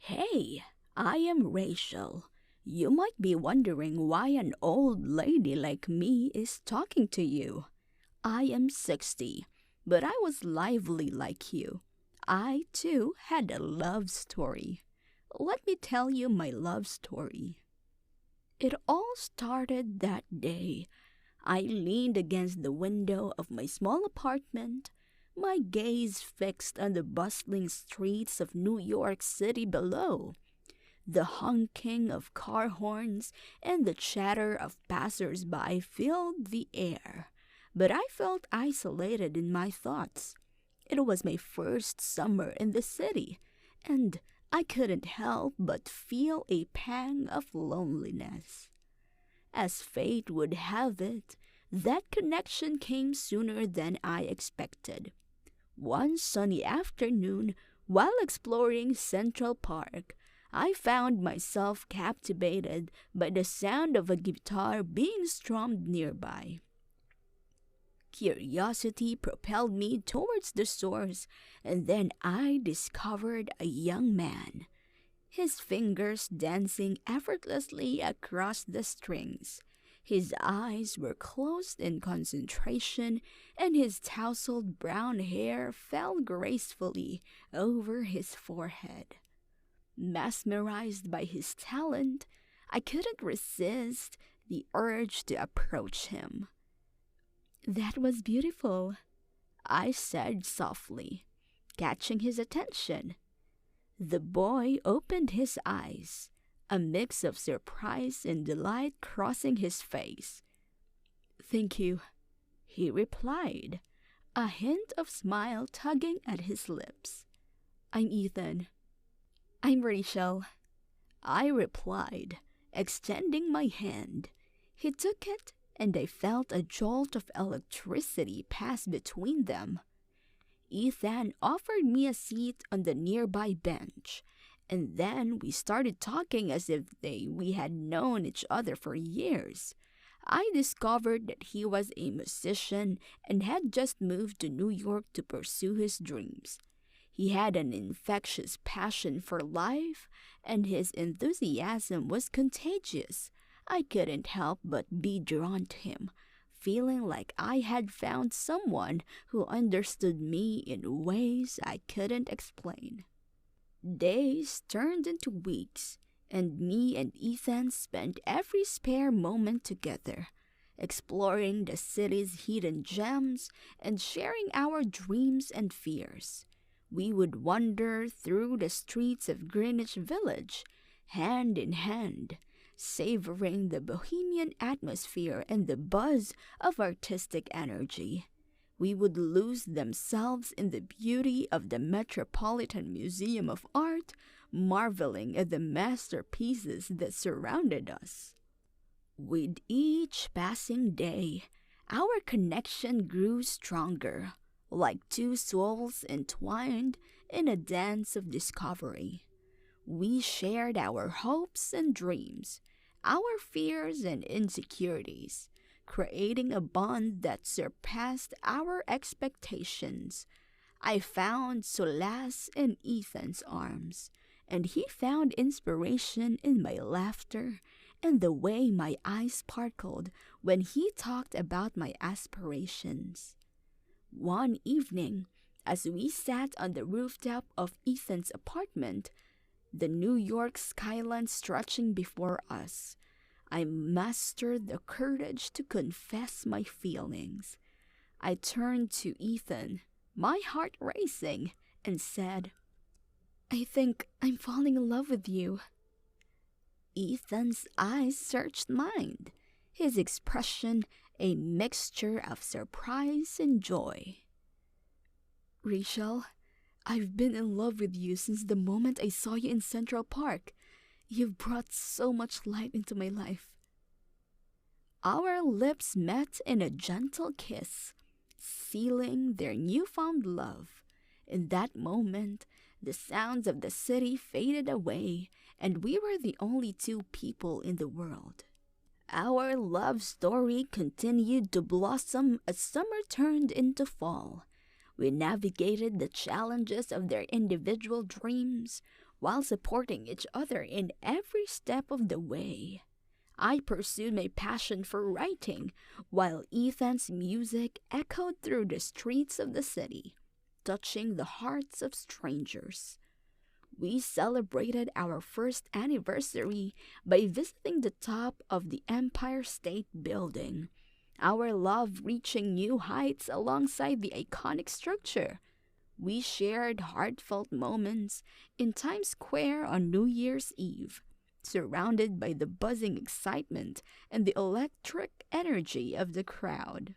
Hey, I am Rachel. You might be wondering why an old lady like me is talking to you. I am 60, but I was lively like you. I, too, had a love story. Let me tell you my love story. It all started that day. I leaned against the window of my small apartment, my gaze fixed on the bustling streets of New York City below. The honking of car horns and the chatter of passers-by filled the air, but I felt isolated in my thoughts. It was my first summer in the city, and I couldn't help but feel a pang of loneliness. As fate would have it, that connection came sooner than I expected. One sunny afternoon, while exploring Central Park, I found myself captivated by the sound of a guitar being strummed nearby. Curiosity propelled me towards the source, and then I discovered a young man, his fingers dancing effortlessly across the strings. His eyes were closed in concentration, and his tousled brown hair fell gracefully over his forehead. Mesmerized by his talent, I couldn't resist the urge to approach him. "That was beautiful," I said softly, catching his attention. The boy opened his eyes, a mix of surprise and delight crossing his face. "Thank you," he replied, a hint of smile tugging at his lips. "I'm Ethan." "I'm Rachel," I replied, extending my hand. He took it, and I felt a jolt of electricity pass between them. Ethan offered me a seat on the nearby bench, and then we started talking as if we had known each other for years. I discovered that he was a musician and had just moved to New York to pursue his dreams. He had an infectious passion for life, and his enthusiasm was contagious. I couldn't help but be drawn to him, feeling like I had found someone who understood me in ways I couldn't explain. Days turned into weeks, and me and Ethan spent every spare moment together, exploring the city's hidden gems and sharing our dreams and fears. We would wander through the streets of Greenwich Village, hand in hand, savoring the bohemian atmosphere and the buzz of artistic energy. We would lose themselves in the beauty of the Metropolitan Museum of Art, marveling at the masterpieces that surrounded us. With each passing day, our connection grew stronger, like two souls entwined in a dance of discovery. We shared our hopes and dreams, our fears and insecurities, creating a bond that surpassed our expectations. I found solace in Ethan's arms, and he found inspiration in my laughter and the way my eyes sparkled when he talked about my aspirations. One evening, as we sat on the rooftop of Ethan's apartment, the New York skyline stretching before us, I mustered the courage to confess my feelings. I turned to Ethan, my heart racing, and said, "I think I'm falling in love with you." Ethan's eyes searched mine, his expression a mixture of surprise and joy. "Rachel, I've been in love with you since the moment I saw you in Central Park. You've brought so much light into my life." Our lips met in a gentle kiss, sealing their newfound love. In that moment, the sounds of the city faded away, and we were the only two people in the world. Our love story continued to blossom as summer turned into fall. We navigated the challenges of their individual dreams, while supporting each other in every step of the way. I pursued my passion for writing, while Ethan's music echoed through the streets of the city, touching the hearts of strangers. We celebrated our first anniversary by visiting the top of the Empire State Building, our love reaching new heights alongside the iconic structure. We shared heartfelt moments in Times Square on New Year's Eve, surrounded by the buzzing excitement and the electric energy of the crowd.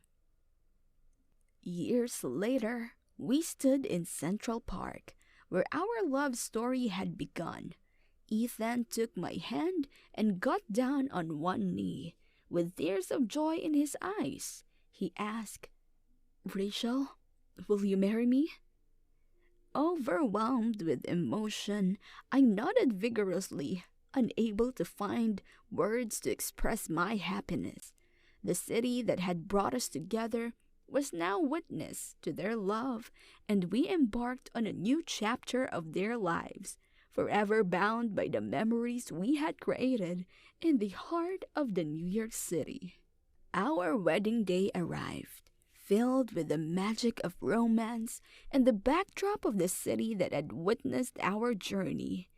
Years later, we stood in Central Park, where our love story had begun. Ethan took my hand and got down on one knee. With tears of joy in his eyes, he asked, "Rachel, will you marry me?" Overwhelmed with emotion, I nodded vigorously, unable to find words to express my happiness. The city that had brought us together was now witness to their love, and we embarked on a new chapter of their lives, forever bound by the memories we had created in the heart of the New York City. Our wedding day arrived, filled with the magic of romance and the backdrop of the city that had witnessed our journey.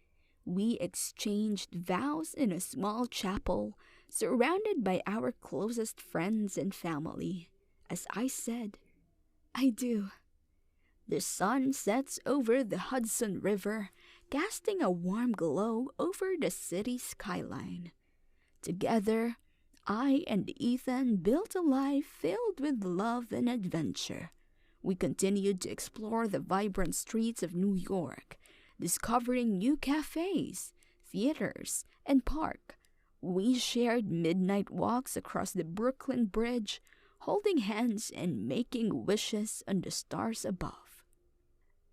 We exchanged vows in a small chapel, surrounded by our closest friends and family. As I said, "I do." The sun sets over the Hudson River, casting a warm glow over the city's skyline. Together, I and Ethan built a life filled with love and adventure. We continued to explore the vibrant streets of New York, discovering new cafes, theaters, and parks. We shared midnight walks across the Brooklyn Bridge, holding hands and making wishes on the stars above.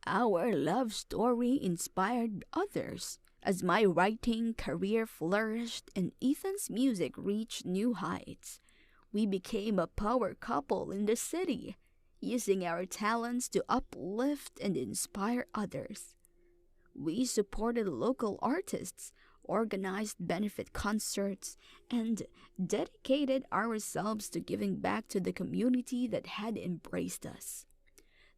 Our love story inspired others as my writing career flourished and Ethan's music reached new heights. We became a power couple in the city, using our talents to uplift and inspire others. We supported local artists, organized benefit concerts, and dedicated ourselves to giving back to the community that had embraced us.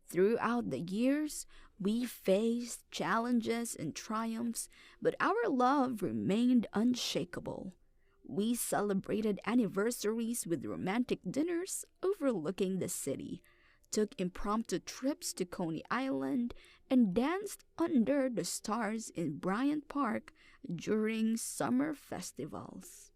Throughout the years, we faced challenges and triumphs, but our love remained unshakable. We celebrated anniversaries with romantic dinners overlooking the city, took impromptu trips to Coney Island, and danced under the stars in Bryant Park during summer festivals.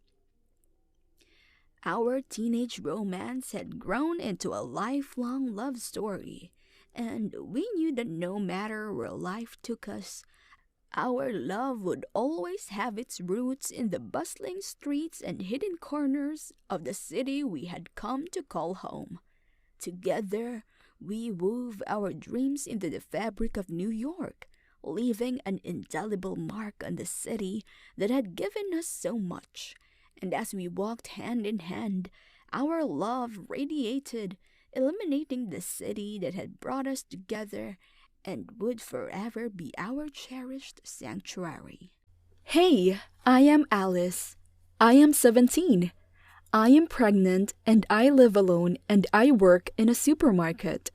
Our teenage romance had grown into a lifelong love story, and we knew that no matter where life took us, our love would always have its roots in the bustling streets and hidden corners of the city we had come to call home. Together, we wove our dreams into the fabric of New York, leaving an indelible mark on the city that had given us so much. And as we walked hand in hand, our love radiated, illuminating the city that had brought us together and would forever be our cherished sanctuary. Hey, I am Alice. I am 17. I am pregnant and I live alone and I work in a supermarket.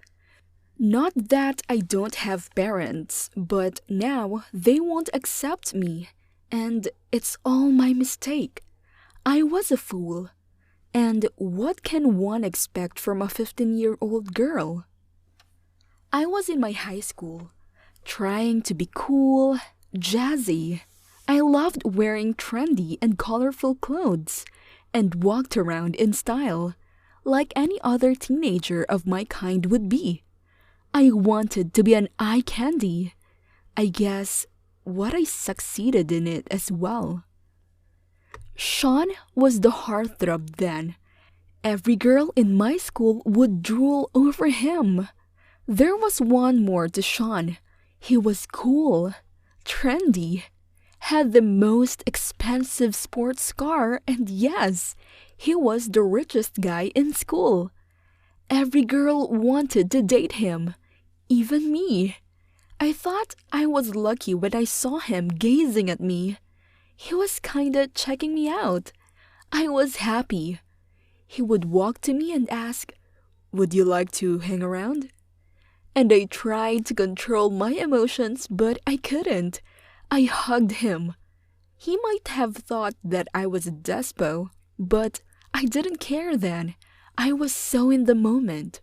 Not that I don't have parents, but now they won't accept me, and it's all my mistake. I was a fool. And what can one expect from a 15-year-old girl? I was in my high school, trying to be cool, jazzy. I loved wearing trendy and colorful clothes and walked around in style, like any other teenager of my kind would be. I wanted to be an eye candy. I guess what I succeeded in it as well. Sean was the heartthrob then. Every girl in my school would drool over him. There was one more to Sean. He was cool, trendy, had the most expensive sports car, and yes, he was the richest guy in school. Every girl wanted to date him, even me. I thought I was lucky when I saw him gazing at me. He was kinda checking me out. I was happy. He would walk to me and ask, "Would you like to hang around?" And I tried to control my emotions, but I couldn't. I hugged him. He might have thought that I was a despo, but I didn't care then. I was so in the moment.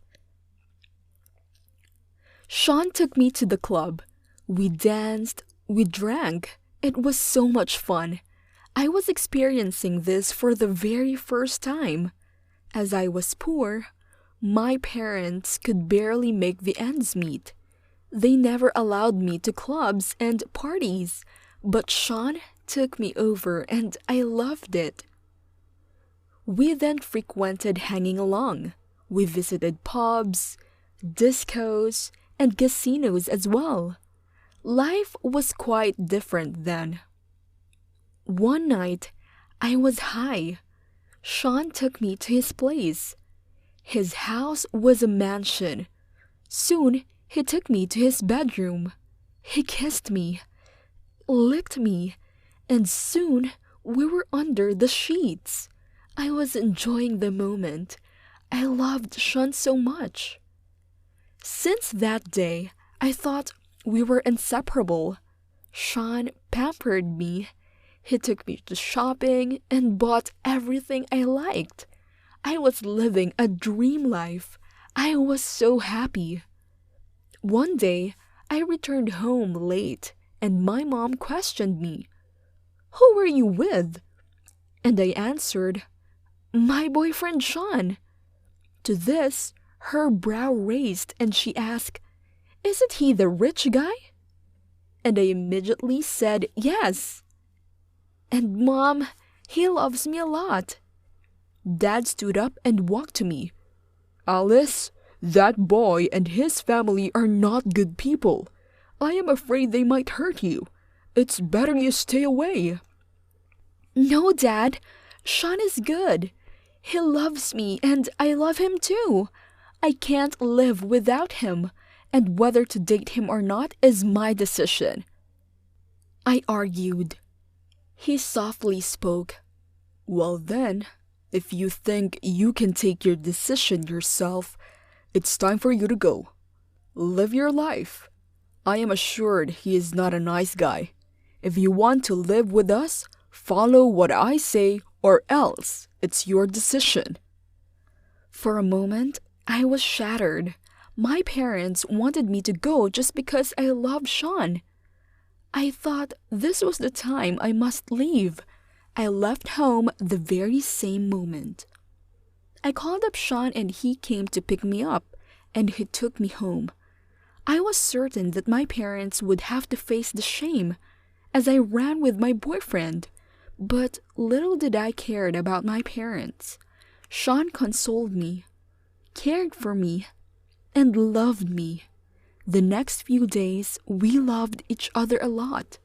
Sean took me to the club. We danced, we drank. It was so much fun. I was experiencing this for the very first time. As I was poor, my parents could barely make the ends meet. They never allowed me to clubs and parties, but Sean took me over and I loved it. We then frequented hanging along. We visited pubs, discos, and casinos as well. Life was quite different then. One night, I was high. Sean took me to his place. His house was a mansion. Soon, he took me to his bedroom. He kissed me, licked me, and soon we were under the sheets. I was enjoying the moment. I loved Sean so much. Since that day, I thought we were inseparable. Sean pampered me. He took me to shopping and bought everything I liked. I was living a dream life. I was so happy. One day, I returned home late and my mom questioned me. "Who were you with?" And I answered, "My boyfriend Sean." To this, her brow raised and she asked, "Isn't he the rich guy?" And I immediately said yes. "And Mom, he loves me a lot." Dad stood up and walked to me. "Alice, that boy and his family are not good people. I am afraid they might hurt you. It's better you stay away." "No, Dad. Sean is good. He loves me and I love him too. I can't live without him, and whether to date him or not is my decision." I argued. He softly spoke. "Well then, if you think you can take your decision yourself, it's time for you to go. Live your life. I am assured he is not a nice guy. If you want to live with us, follow what I say or else it's your decision." For a moment, I was shattered. My parents wanted me to go just because I loved Sean. I thought this was the time I must leave. I left home the very same moment. I called up Sean and he came to pick me up, and he took me home. I was certain that my parents would have to face the shame as I ran with my boyfriend, but little did I care about my parents. Sean consoled me, cared for me, and loved me. The next few days, we loved each other a lot.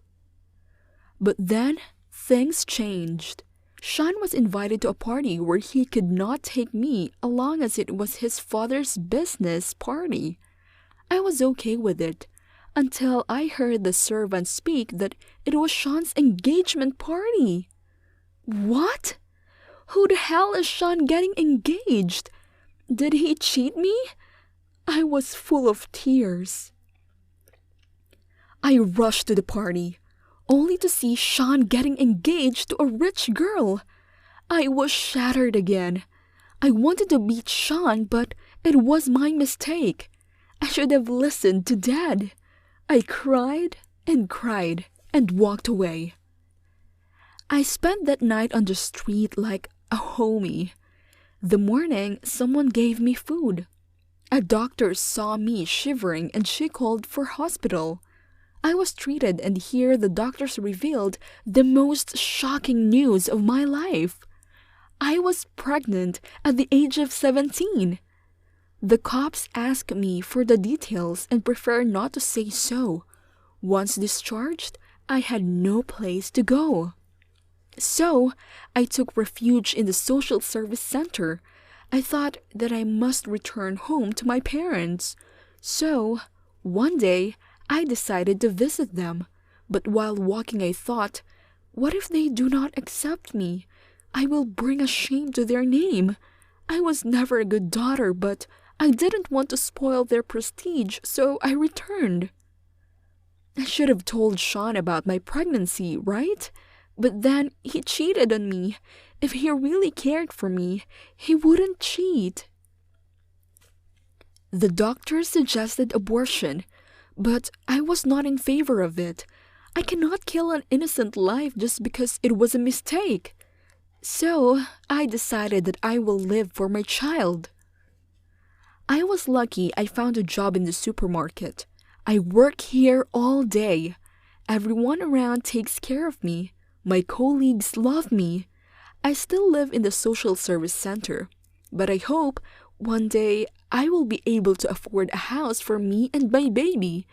But then, things changed. Sean was invited to a party where he could not take me along as it was his father's business party. I was okay with it until I heard the servant speak that it was Sean's engagement party. What? Who the hell is Sean getting engaged? Did he cheat me? I was full of tears. I rushed to the party, only to see Sean getting engaged to a rich girl. I was shattered again. I wanted to beat Sean, but it was my mistake. I should have listened to Dad. I cried and walked away. I spent that night on the street like a homie. The morning, someone gave me food. A doctor saw me shivering and she called for hospital. I was treated and here the doctors revealed the most shocking news of my life. I was pregnant at the age of 17. The cops asked me for the details and prefer not to say so. Once discharged, I had no place to go. So, I took refuge in the social service center. I thought that I must return home to my parents. So, one day, I decided to visit them. But while walking, I thought, what if they do not accept me? I will bring a shame to their name. I was never a good daughter, but I didn't want to spoil their prestige, so I returned. I should have told Sean about my pregnancy, right? But then he cheated on me. If he really cared for me, he wouldn't cheat. The doctor suggested abortion, but I was not in favor of it. I cannot kill an innocent life just because it was a mistake. So I decided that I will live for my child. I was lucky I found a job in the supermarket. I work here all day. Everyone around takes care of me. My colleagues love me. I still live in the social service center, but I hope one day I will be able to afford a house for me and my baby.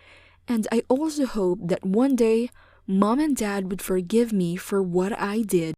And I also hope that one day Mom and Dad would forgive me for what I did.